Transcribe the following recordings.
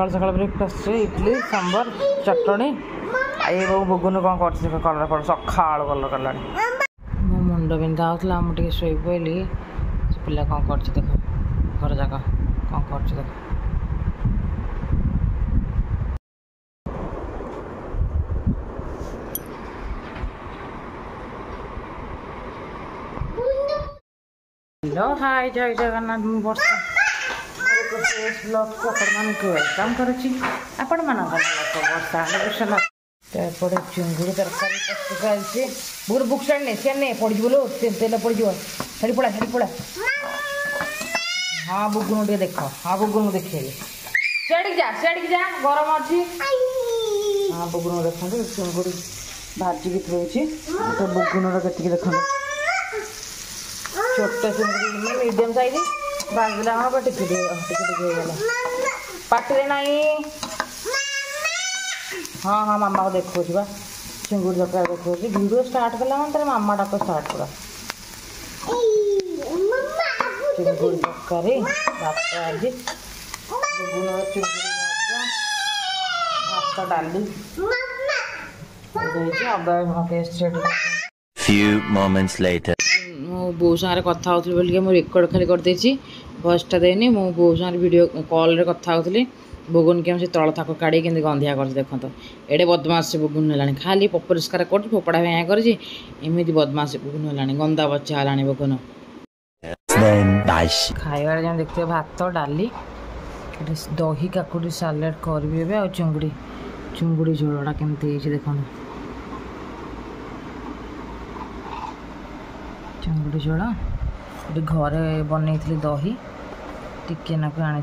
सकाल सकाल ब्रेकफास्ट इडली सांबर चटनी ये बुगुन कौन कर कलर फल सखा कलर कला मो मुंड बिंधा होता मुझे शोई पड़ी पिला कौन कर देख घर जाक कौन कर देख हेलो हाय जय जगन्नाथ मु वर्षा ब्लॉग को वेलकम करुच्ची आपण मानक वर्षा विश्वनाथ चिंगुड़ी तरकारी प्रस्तुत चलती बुर बुक स्टैंड नहीं सी नहीं पड़ बोलो तेल पड़ छाड़ी पड़ा हाँ बुगुन टे देख हाँ बुगुन देखिए सियाड़ी जा गरम अच्छी हाँ बुगुन देखते चिंगुड़ी भाजिकी थोड़ी तो बुगुन के देखते छोट चिंगुड़ी मीडियम साइज भाजला हाँ टिके पाटे नहीं हाँ हाँ मामा को देखो चिंगुड़ी तरकारी देखो वीडियो स्टार्ट कला मैं तेरे मामा डाक स्टार्ट करा चिंगुड़ी तरकारी भात आज चिंगुड़ी भजा भात डाली Few moments later. मो बो सारे कथा होतली बोल मो रेकर्ड खाली कर देछि वॉइसटा देनी मो बो सारे वीडियो कॉल रे कथा होतली बुगुन के हम से तळ थाक काढी केंदी गंधिया कर देखंत एडे बदमाश से बुगुन हेलानी खाली परिष्कार कर फोपड़ा भैया कर एमती बदमाश बुगुन हेलानी गंदा बच्चा हेलानी बुगुन खाइबार जन देखते भात डाली दही काकुड़ी सालाड करबी एबे आ चिंगुड़ी झोलटा केमती हेछि देखंत चिंगुड़ी झोल ये घरे बनई दही टिके नाक आनी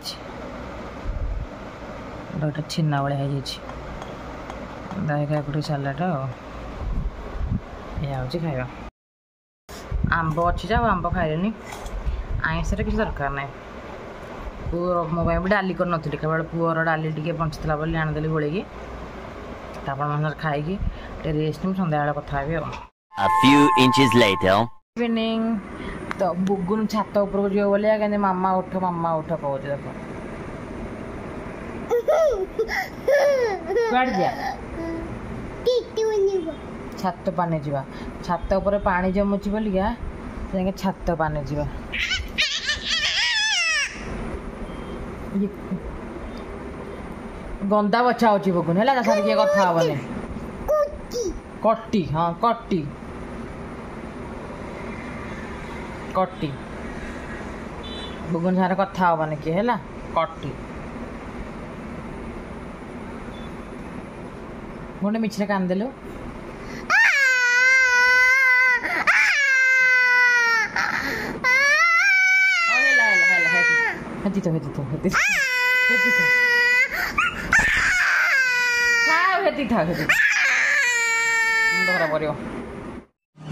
गोटे छेना भाया हो दही काकुड़ी सालाड या खाଇବା आंब अच्छी जाओ आंब खाइलेनी आईस किसी दरकार ना पुअर मो भी डाली कर नी केवल पुअर डाली टे बंचला बोली आनीदेली गोल खाई रेस्ट में सन्ध्या बेला कथा इवनिंग तो बुगुन छात ऊपर जो बोलिया कहते मामा उठ कहो देख छात पाने जा छात ऊपर पानी जमुची बोलिया छात पाने जा गंदा बच्चा हो बुगुन है सारे किए कथा हेनी कट्टी हाँ कट्टी कट्टी बुगुन सारे कथा हेनी किए है कट्टी गोटे मिछरे कांदेलु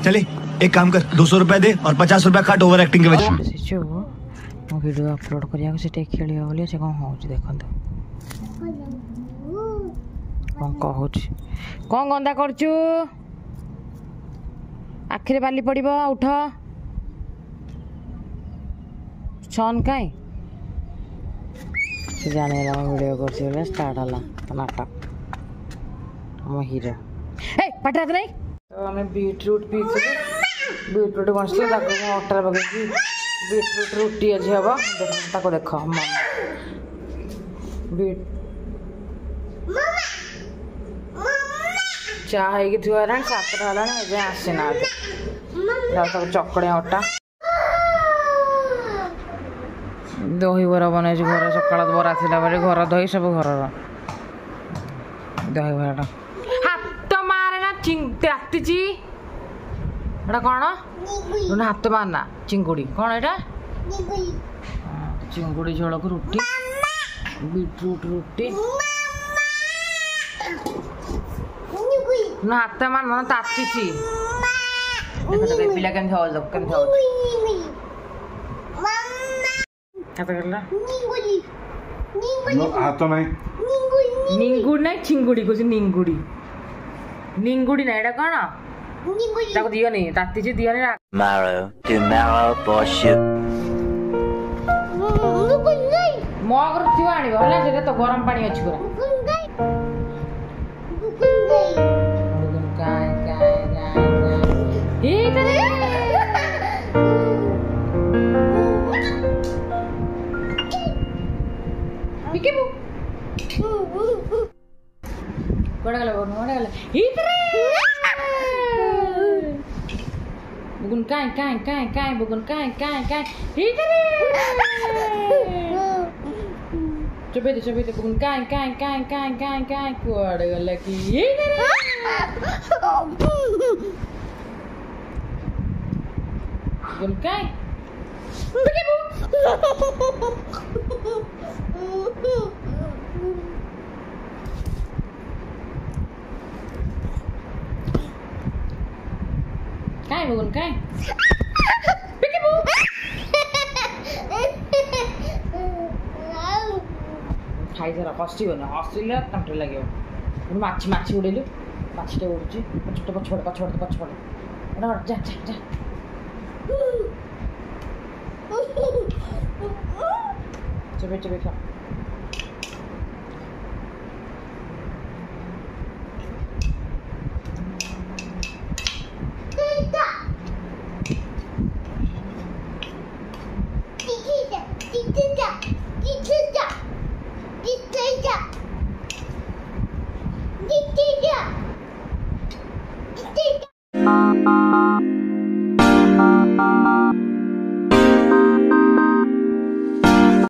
चले एक काम कर 200 रुपए दे और 50 रुपए काट ओवर एक्टिंग के वजह से वीडियो अपलोड करिया से खेलिया बोली से कौन हो देखत कौन कहूँ कौन गंदा करचु आखिरे बाली पड़ब उठ सन कहीं जाने वीडियो कर स्टार्ट है नाटक हम हीरो ए पटा नहीं तो हमें बीटरूट पी बीटरूट बसले अटा पकड़ बीटरूट रुटी आज हम देख बीट चाह थोड़ा सातटा है आसीना चकड़े अटा दही बरा बन घर सकाल बरा थी घर दही सब घर दही बराटा हाथ मारना ताती कौन हाथ मारना चिंगुड़ी कौन एटा चिंगुड़ी झोल को रुटी बीटरूट रुटी ना हाथ मारना ताती पिला के निंगुड़ी ना चिंगुड़ी कुछ निंगुड़ी निंगुड़ी ना एटा कौन ताको दियो नहीं ताती जी दियो नहीं marrow to marrow portion मगर थियो आनी ଆଣିବ ହେଲା ସେଟା ତ ଗରମ ପାଣି ଅଛି ପୁରା Bugun kai, bugun kai. Hitare. Coba itu bugun kai. Kuada lagi. Hitare. Bugun kai. Pergi bu. Kai bugun kai. Pergi bu. Khai जरा हस्ती हो ना हस्तीले तंटे लाग्यो माछी उडेलु माछीटे उडुची पछपटे एडा जा चबे खा